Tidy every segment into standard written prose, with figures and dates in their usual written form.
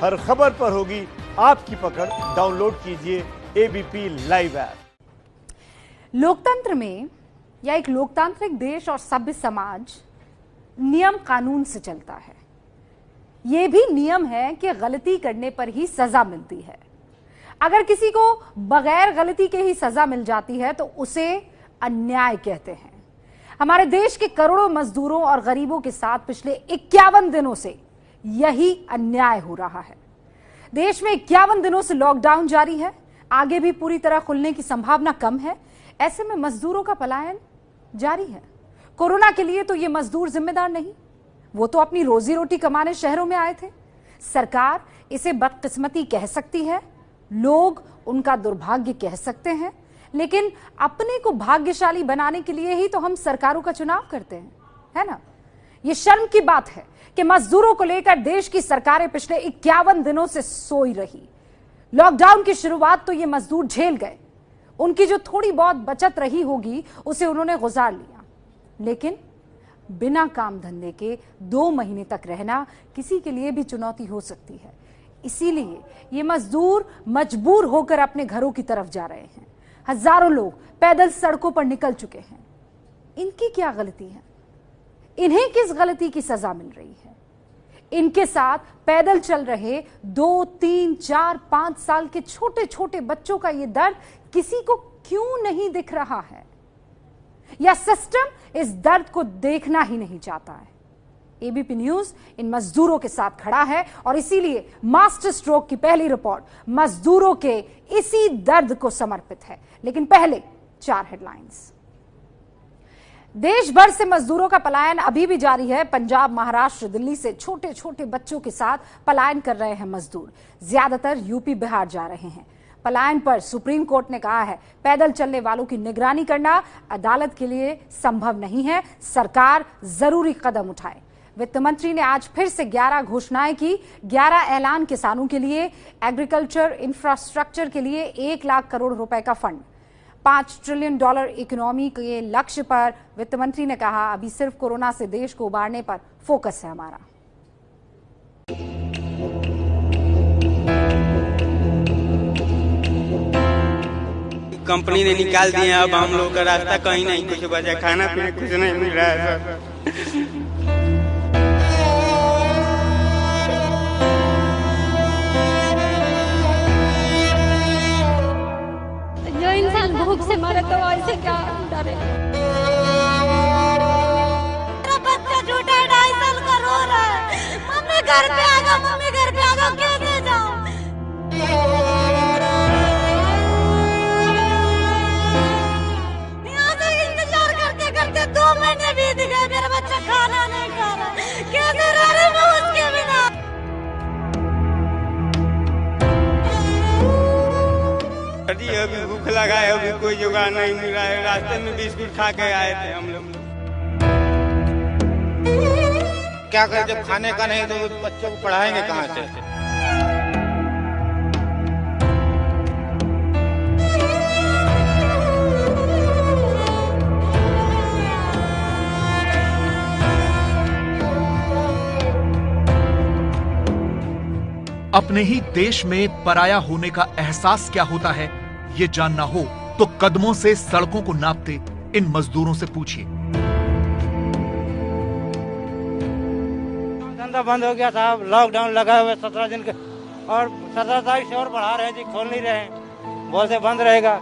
हर खबर पर होगी आपकी पकड़। डाउनलोड कीजिए एबीपी लाइव ऐप। लोकतंत्र में या एक लोकतांत्रिक देश और सभ्य समाज नियम कानून से चलता है। यह भी नियम है कि गलती करने पर ही सजा मिलती है। अगर किसी को बगैर गलती के ही सजा मिल जाती है तो उसे अन्याय कहते हैं। हमारे देश के करोड़ों मजदूरों और गरीबों के साथ पिछले 51 दिनों से यही अन्याय हो रहा है। देश में 51 दिनों से लॉकडाउन जारी है। आगे भी पूरी तरह खुलने की संभावना कम है। ऐसे में मजदूरों का पलायन जारी है। कोरोना के लिए तो ये मजदूर जिम्मेदार नहीं, वो तो अपनी रोजी रोटी कमाने शहरों में आए थे। सरकार इसे बदकिस्मती कह सकती है, लोग उनका दुर्भाग्य कह सकते हैं, लेकिन अपने को भाग्यशाली बनाने के लिए ही तो हम सरकारों का चुनाव करते हैं, है ना। ये शर्म की बात है कि मजदूरों को लेकर देश की सरकारें पिछले 51 दिनों से सोई रही। लॉकडाउन की शुरुआत तो ये मजदूर झेल गए। उनकी जो थोड़ी बहुत बचत रही होगी उसे उन्होंने गुजार लिया, लेकिन बिना काम धंधे के 2 महीने तक रहना किसी के लिए भी चुनौती हो सकती है। इसीलिए ये मजदूर मजबूर होकर अपने घरों की तरफ जा रहे हैं। हजारों लोग पैदल सड़कों पर निकल चुके हैं। इनकी क्या गलती है? इन्हें किस गलती की सजा मिल रही है? इनके साथ पैदल चल रहे 2, 3, 4, 5 साल के छोटे छोटे बच्चों का ये दर्द किसी को क्यों नहीं दिख रहा है? या सिस्टम इस दर्द को देखना ही नहीं चाहता है? एबीपी न्यूज इन मजदूरों के साथ खड़ा है और इसीलिए मास्टर स्ट्रोक की पहली रिपोर्ट मजदूरों के इसी दर्द को समर्पित है। लेकिन पहले 4 हेडलाइंस। देश भर से मजदूरों का पलायन अभी भी जारी है। पंजाब, महाराष्ट्र, दिल्ली से छोटे छोटे बच्चों के साथ पलायन कर रहे हैं मजदूर। ज्यादातर यूपी, बिहार जा रहे हैं। पलायन पर सुप्रीम कोर्ट ने कहा है पैदल चलने वालों की निगरानी करना अदालत के लिए संभव नहीं है, सरकार जरूरी कदम उठाए। वित्त मंत्री ने आज फिर से 11 घोषणाएं की। 11 ऐलान किसानों के लिए, एग्रीकल्चर इंफ्रास्ट्रक्चर के लिए 1 लाख करोड़ रुपए का फंड, $5 ट्रिलियन इकोनॉमी के लक्ष्य पर वित्त मंत्री ने कहा अभी सिर्फ कोरोना से देश को उबारने पर फोकस है हमारा। कंपनी ने निकाल दिए, अब हम लोग का रास्ता कहीं नहीं, कुछ बचा, खाना पीना कुछ नहीं मिल रहा है। जो इंसान भूख से मरे तो ऐसे क्या डरे। मेरा बच्चा छोटा है, 2.5 साल का, रो रहा है, मम्मी घर पे आ जाओ, मम्मी घर पे आ जाओ, कैसे जाऊं? यहाँ से इंतजार करते करते 2 महीने बीत गए, मेरा बच्चा खाना नहीं खा रहा, कैसे रह रही मैं उसके बिना। अभी भूख लगा है, अभी कोई जुगाड़ नहीं मिल रहा है। रास्ते में बिस्कुट खा के आए थे हम लोग। क्या करें, जब खाने का नहीं तो बच्चों को पढ़ाएंगे कहाँ से? अपने ही देश में पराया होने का एहसास क्या होता है, ये जानना हो तो कदमों से सड़कों को नापते इन मजदूरों से पूछिए। धंधा बंद हो गया साहब, लॉकडाउन लगा हुआ 17 दिन का, और 17 तारीख से और बढ़ा रहे जी, खोल नहीं रहे, बहुत से बंद रहेगा।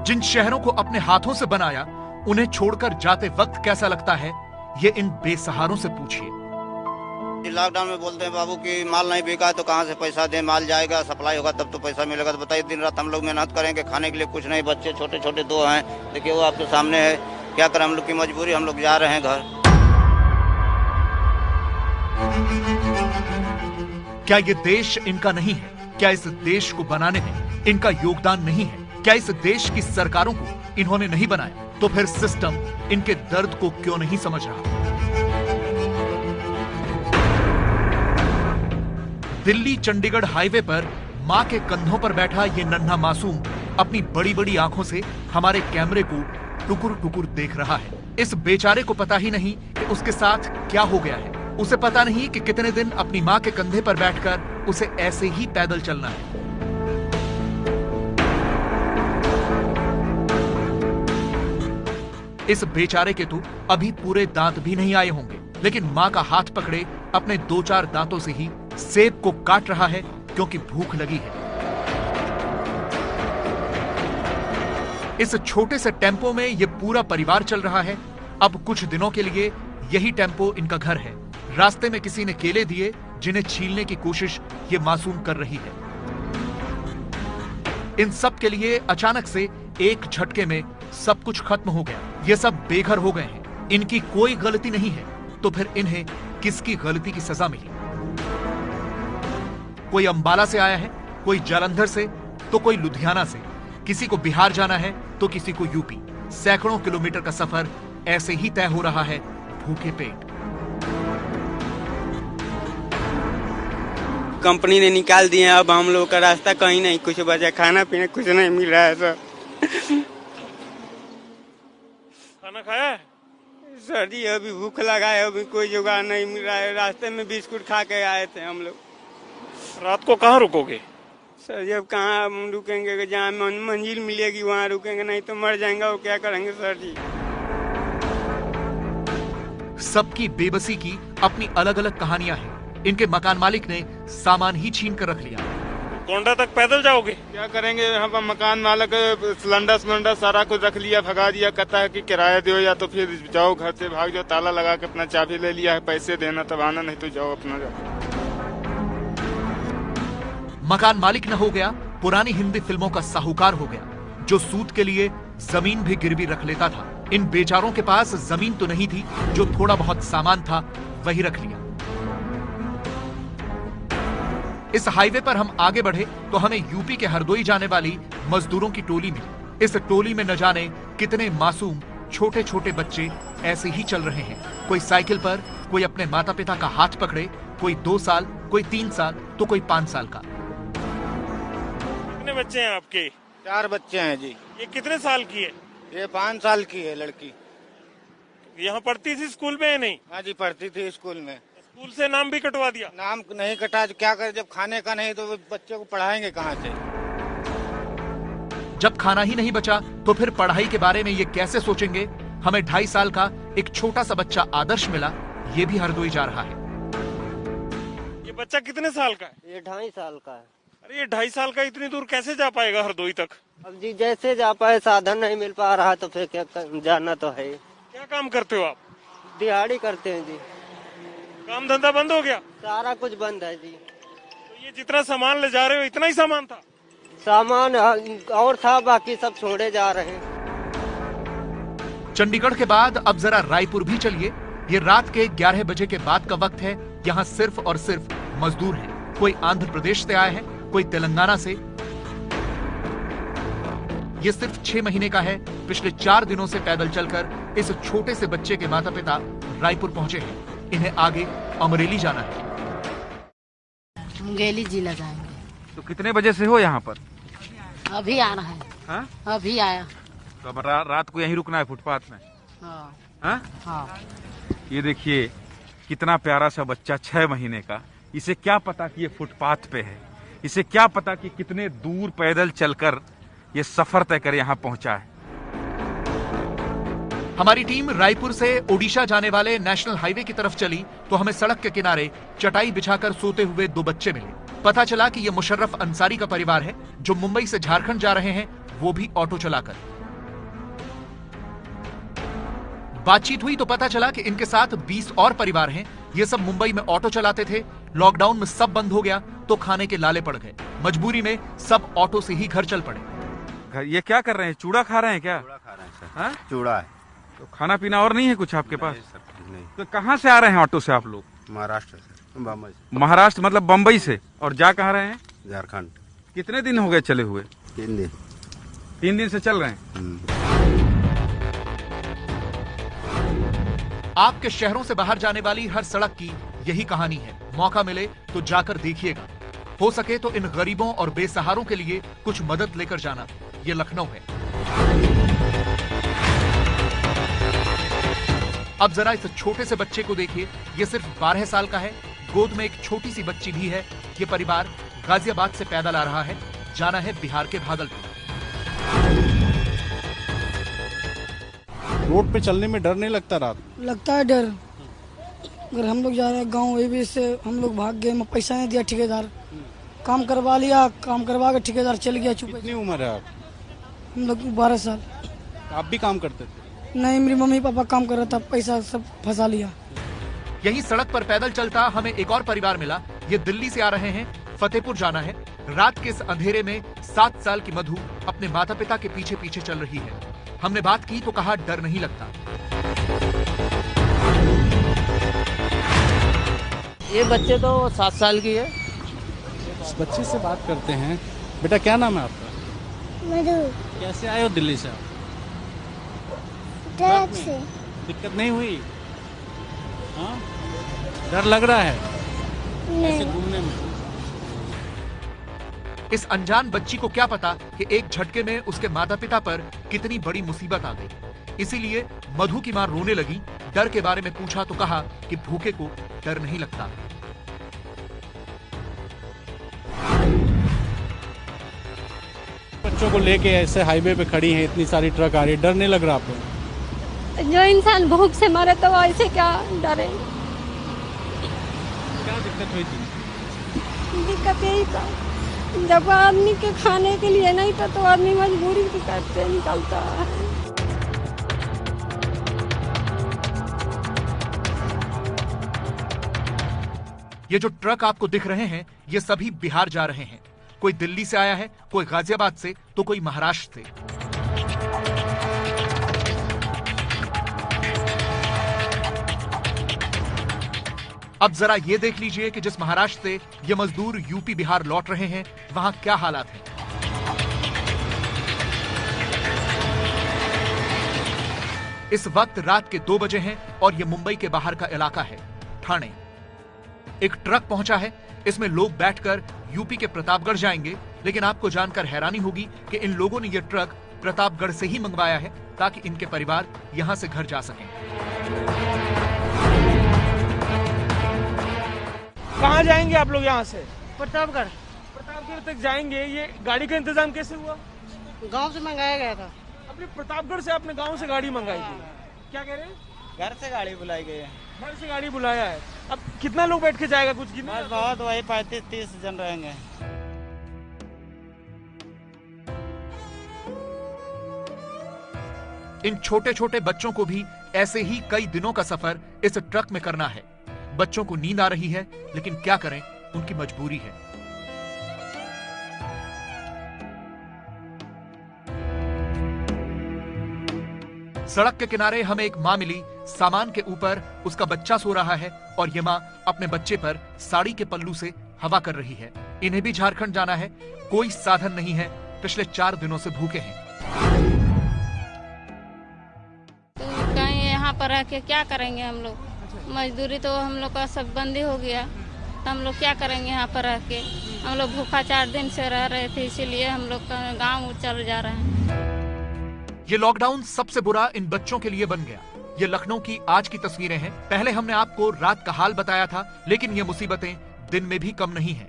जिन शहरों को अपने हाथों से बनाया उन्हें छोड़कर जाते वक्त कैसा लगता है, ये इन बेसहारों से पूछिए। लॉकडाउन में बोलते हैं बाबू कि माल नहीं बिका तो कहाँ से पैसा दे, माल जाएगा, सप्लाई होगा तब तो पैसा मिलेगा। तो बताइए, दिन रात हम लोग मेहनत करेंगे, खाने के लिए कुछ नहीं, बच्चे छोटे छोटे 2 हैं, देखिए वो आपके सामने है, क्या करें, हम लोग की मजबूरी, हम लोग जा रहे हैं घर। क्या ये देश इनका नहीं है? क्या इस देश को बनाने में इनका योगदान नहीं है? क्या इस देश की सरकारों को इन्होंने नहीं बनाया? तो फिर सिस्टम इनके दर्द को क्यों नहीं समझ रहा? दिल्ली चंडीगढ़ हाईवे पर मां के कंधों पर बैठा ये नन्हा मासूम अपनी बड़ी बड़ी आंखों से हमारे कैमरे को टुकुर टुकुर देख रहा है। इस बेचारे को पता ही नहीं कि उसके साथ क्या हो गया है। उसे पता नहीं कि कितने दिन अपनी माँ के कंधे पर बैठकर उसे ऐसे ही पैदल चलना है। इस बेचारे के तो अभी पूरे दांत भी नहीं आए होंगे, लेकिन माँ का हाथ पकड़े अपने 2-4 दांतों से ही सेब को काट रहा है क्योंकि भूख लगी है। इस छोटे से टेम्पो में ये पूरा परिवार चल रहा है। अब कुछ दिनों के लिए यही टेम्पो इनका घर है। रास्ते में किसी ने केले दिए जिन्हें छीलने की कोशिश ये मासूम कर रही है। इन सब के लिए अचानक से एक झटके में सब कुछ खत्म हो गया। ये सब बेघर हो गए हैं। इनकी कोई गलती नहीं है, तो फिर इन्हें किसकी गलती की सजा मिली? कोई अंबाला से आया है, कोई जालंधर से, तो कोई लुधियाना से। किसी को बिहार जाना है तो किसी को यूपी। सैकड़ों किलोमीटर का सफर ऐसे ही तय हो रहा है भूखे पेट। कंपनी ने निकाल दिए, अब हम लोग का रास्ता कहीं नहीं कुछ बचा, खाना पीना कुछ नहीं मिल रहा है सर। खाना खाया है? सर जी अभी भूख लगा है, अभी कोई जुगाड़ नहीं मिल रहा है। रास्ते में बिस्कुट खा के आए थे हम लोग। रात को कहाँ रुकोगे? सर जब कहाँ हम रुकेंगे, जहाँ मंजिल मिलेगी वहाँ रुकेंगे, नहीं तो मर जाएंगे और क्या करेंगे सर जी। सबकी बेबसी की अपनी अलग अलग कहानियां हैं। इनके मकान मालिक ने सामान ही छीन कर रख लिया। गोंडा तक पैदल जाओगे? क्या करेंगे, यहाँ पर मकान मालिक सिलेंडर सारा कुछ रख लिया, भगा दिया, कहता है कि किराया दो या तो फिर जाओ घर से भाग जाओ, ताला लगा के अपना चाबी ले लिया है, पैसे देना तब आना, नहीं तो जाओ अपना जाओ। मकान मालिक न हो गया, पुरानी हिंदी फिल्मों का साहूकार हो गया, जो सूद के लिए जमीन भी गिरवी रख लेता था। इन बेचारों के पास जमीन तो नहीं थी, जो थोड़ा बहुत सामान था वही रख लिया। इस हाईवे पर हम आगे बढ़े तो हमें यूपी के हरदोई जाने वाली मजदूरों की टोली मिली। इस टोली में न जाने कितने मासूम छोटे छोटे बच्चे ऐसे ही चल रहे हैं। कोई साइकिल पर, कोई अपने माता पिता का हाथ पकड़े, कोई 2 साल, कोई 3 साल, तो कोई 5 साल का। कितने बच्चे हैं आपके? 4 बच्चे हैं जी। ये कितने साल की है? ये 5 साल की है लड़की। यहाँ पढ़ती थी स्कूल में? नहीं। हाँ जी, पढ़ती थी स्कूल में। स्कूल से नाम भी कटवा दिया? नाम नहीं कटा, क्या करे, जब खाने का नहीं तो बच्चे को पढ़ाएंगे कहाँ से? जब खाना ही नहीं बचा तो फिर पढ़ाई के बारे में ये कैसे सोचेंगे? हमें 2.5 साल का एक छोटा सा बच्चा आदर्श मिला, ये भी हरदोई जा रहा है। ये बच्चा कितने साल का है? ये 2.5 साल का है। अरे ये 2.5 साल का इतनी दूर कैसे जा पाएगा हरदोई तक? अब जी जैसे जा पाए, साधन नहीं मिल पा रहा तो फिर क्या जाना तो है। क्या काम करते हो आप? दिहाड़ी करते हैं जी। काम धंधा बंद हो गया? सारा कुछ बंद है जी। तो ये जितना सामान ले जा रहे हो इतना ही सामान था? सामान और था, बाकी सब छोड़े जा रहे हैं। चंडीगढ़ के बाद अब जरा रायपुर भी चलिए। ये रात के 11 बजे के बाद का वक्त है। यहाँ सिर्फ और सिर्फ मजदूर हैं। कोई आंध्र प्रदेश से आया है, कोई तेलंगाना से। ये सिर्फ 6 महीने का है। पिछले 4 दिनों से पैदल चलकर इस छोटे से बच्चे के माता पिता रायपुर पहुंचे हैं। इन्हें आगे अमरेली जाना है। मुंगेली जिला जाएंगे। तो कितने बजे से हो यहाँ पर? अभी आ रहा है। हाँ? अभी आया। तो अब रात को यहीं रुकना है फुटपाथ में? हाँ। हाँ? हाँ। ये देखिए कितना प्यारा सा बच्चा, 6 महीने का। इसे क्या पता कि ये फुटपाथ पे है, इसे क्या पता कि कितने दूर पैदल चलकर ये सफर तय कर यहाँ पहुंचा है। हमारी टीम रायपुर से ओडिशा जाने वाले नेशनल हाईवे की तरफ चली तो हमें सड़क के किनारे चटाई बिछाकर सोते हुए 2 बच्चे मिले। पता चला कि ये मुशर्रफ अंसारी का परिवार है, जो मुंबई से झारखंड जा रहे हैं, वो भी ऑटो चलाकर। बातचीत हुई तो पता चला कि इनके साथ 20 और परिवार हैं। ये सब मुंबई में ऑटो चलाते थे। लॉकडाउन में सब बंद हो गया तो खाने के लाले पड़ गए। मजबूरी में सब ऑटो से ही घर चल पड़े। ये क्या कर रहे हैं? चूड़ा खा रहे हैं क्या? चूड़ा खा रहे हैं सर। हाँ? चूड़ा है। तो खाना पीना और नहीं है कुछ आपके पास? नहीं सर, नहीं। तो कहाँ से आ रहे हैं ऑटो से आप लोग? महाराष्ट्र से। बम्बई से। महाराष्ट्र मतलब बम्बई से। और जा कहाँ रहे हैं? झारखंड। कितने दिन हो गए चले हुए? 3 दिन। 3 दिन से चल रहे हैं। आपके शहरों से बाहर जाने वाली हर सड़क की यही कहानी है। मौका मिले तो जाकर देखिएगा। हो सके तो इन गरीबों और बेसहारों के लिए कुछ मदद लेकर जाना। ये लखनऊ है। अब जरा इस छोटे से बच्चे को देखिए, ये सिर्फ 12 साल का है, गोद में एक छोटी सी बच्ची भी है। ये परिवार गाजियाबाद से पैदल आ रहा है, जाना है बिहार के भागलपुर। रोड पे चलने में डर नहीं लगता? रात लगता है डर। अगर हम लोग जा रहे हैं गाँव, ये भी से हम लोग भाग गए, पैसा नहीं दिया ठेकेदार, काम करवा लिया, काम करवा के ठेकेदार चल गया चुप। कितनी उम्र है आप? हम लोग 12 साल। आप भी काम करते थे? नहीं, मेरी मम्मी पापा काम कर रहा था, पैसा सब फंसा लिया। यही सड़क पर पैदल चलता हमें एक और परिवार मिला। ये दिल्ली से आ रहे हैं, फतेहपुर जाना है। रात के इस अंधेरे में 7 साल की मधु अपने माता पिता के पीछे पीछे चल रही है। हमने बात की तो कहा डर नहीं लगता। ये बच्चे तो 7 साल की है। इस बच्चे से बात करते हैं। बेटा क्या नाम है आपका? मधु। कैसे आए हो दिल्ली से आप? ट्रक से। दिक्कत नहीं हुई? हाँ? डर लग रहा है ऐसे घूमने में? इस अनजान बच्ची को क्या पता कि एक झटके में उसके माता पिता पर कितनी बड़ी मुसीबत आ गई। इसीलिए मधु की मां रोने लगी। डर के बारे में पूछा तो कहा कि भूखे को डर नहीं लगता। बच्चों को लेके ऐसे हाईवे पे खड़ी हैं, इतनी सारी ट्रक आ रही है, डर नहीं लग रहा आपको? जो इंसान भूख से मरे तो ऐसे क्या डरे? क्या दिक्कत हुई थी? दिक्कत यही था, जब आदमी के खाने के लिए नहीं था तो आदमी मजबूरी की करते निकलता है। ये जो ट्रक आपको दिख रहे हैं, ये सभी बिहार जा रहे हैं। कोई दिल्ली से आया है, कोई गाजियाबाद से, तो कोई महाराष्ट्र से। अब जरा ये देख लीजिए कि जिस महाराष्ट्र से ये मजदूर यूपी बिहार लौट रहे हैं, वहां क्या हालात हैं। इस वक्त रात के 2 बजे हैं और ये मुंबई के बाहर का इलाका है, ठाणे। एक ट्रक पहुंचा है, इसमें लोग बैठकर यूपी के प्रतापगढ़ जाएंगे। लेकिन आपको जानकर हैरानी होगी कि इन लोगों ने यह ट्रक प्रतापगढ़ से ही मंगवाया है ताकि इनके परिवार यहां से घर जा सकें। कहाँ जाएंगे आप लोग यहाँ से? प्रतापगढ़। प्रतापगढ़ तक जाएंगे। ये गाड़ी का इंतजाम कैसे हुआ? गांव से मंगाया गया था। अपने प्रतापगढ़ से आपने गांव से गाड़ी मंगाई थी? क्या कह रहे हैं? घर से गाड़ी बुलाई गई है। घर से गाड़ी बुलाया है। अब कितना लोग बैठ के जाएगा? कुछ गिने? बहुत, वही 35-30 जन रहेंगे। इन छोटे छोटे बच्चों को भी ऐसे ही कई दिनों का सफर इस ट्रक में करना है। बच्चों को नींद आ रही है, लेकिन क्या करें, उनकी मजबूरी है। सड़क के किनारे हमें एक मां मिली। सामान के ऊपर उसका बच्चा सो रहा है और ये मां अपने बच्चे पर साड़ी के पल्लू से हवा कर रही है। इन्हें भी झारखंड जाना है, कोई साधन नहीं है, पिछले 4 दिनों से भूखे हैं। तो कहीं यहाँ पर रह के क्या करेंगे हम लोग? मजदूरी तो हम लोग का सब बंदी हो गया, तो हम लोग क्या करेंगे यहाँ पर रह के? हम लोग भूखा 4 दिन से रह रहे थे, इसीलिए हम लोग का गाँव चल जा रहे हैं। ये लॉकडाउन सबसे बुरा इन बच्चों के लिए बन गया। ये लखनऊ की आज की तस्वीरें हैं। पहले हमने आपको रात का हाल बताया था, लेकिन ये मुसीबतें दिन में भी कम नहीं हैं।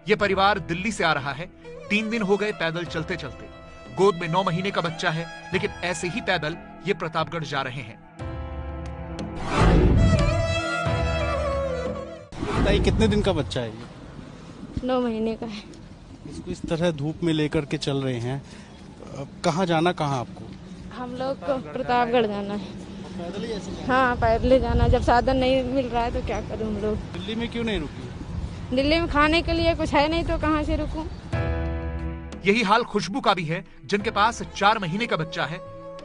ये परिवार दिल्ली से आ रहा है। 3 दिन हो गए पैदल चलते चलते। गोद में 9 महीने का बच्चा है, लेकिन ऐसे ही पैदल ये प्रतापगढ़ जा रहे हैं। कितने दिन का बच्चा है ये? 9 महीने का है। इसको इस तरह धूप में लेकर के चल रहे हैं, कहाँ जाना, कहाँ आपको? हम लोग को प्रतापगढ़ जाना है। पैदल ही ऐसे? हाँ, पैदल जाना। जब साधन नहीं मिल रहा है तो क्या करूँ हम लोग? दिल्ली में क्यों नहीं रुकी? दिल्ली में खाने के लिए कुछ है नहीं तो कहाँ से रुकूं? यही हाल खुशबू का भी है, जिनके पास 4 महीने का बच्चा है।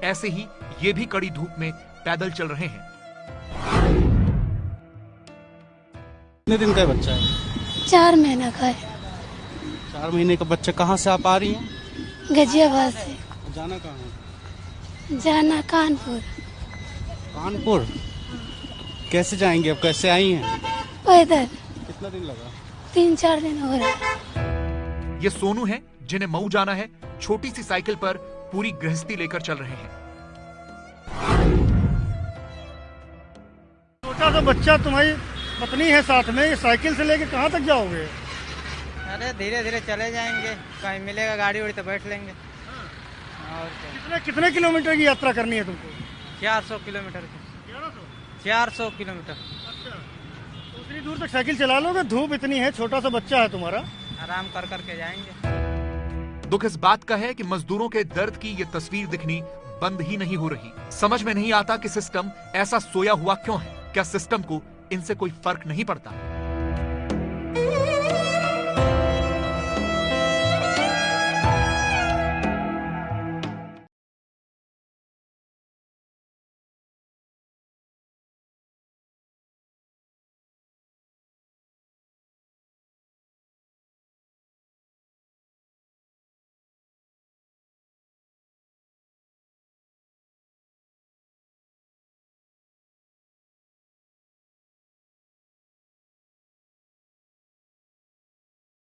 ऐसे ही ये भी कड़ी धूप में पैदल चल रहे हैं। कितने दिन का बच्चा है? 4 महीना का है। 4 महीने का बच्चा। कहाँ से आप आ रही हैं? गाजियाबाद से। जाना कहाँ है? जाना कानपुर। कानपुर? कैसे जाएंगे अब? कैसे आई हैं? पैदल। कितना दिन लगा? 3-4 दिन हो रहा है। ये सोनू है, जिन्हें मऊ जाना है। छोटी सी साइकिल पर पूरी गृहस्थी लेकर चल रहे हैं। छोटा सा बच्चा, तुम्हारी पत्नी है साथ में, ये साइकिल से लेके कहाँ तक जाओगे? अरे धीरे धीरे चले जाएंगे, कहीं मिलेगा गाड़ी उड़ी तो बैठ लेंगे। और कितने किलोमीटर की यात्रा करनी है तुमको? 400 किलोमीटर की। 400 किलोमीटर। तो उतनी दूर तक साइकिल चला लोगे? धूप इतनी है, छोटा सा बच्चा है तुम्हारा। आराम कर करके जाएंगे। दुख इस बात का है कि मजदूरों के दर्द की ये तस्वीर दिखनी बंद ही नहीं हो रही। समझ में नहीं आता कि सिस्टम ऐसा सोया हुआ क्यों है। क्या सिस्टम को इनसे कोई फर्क नहीं पड़ता?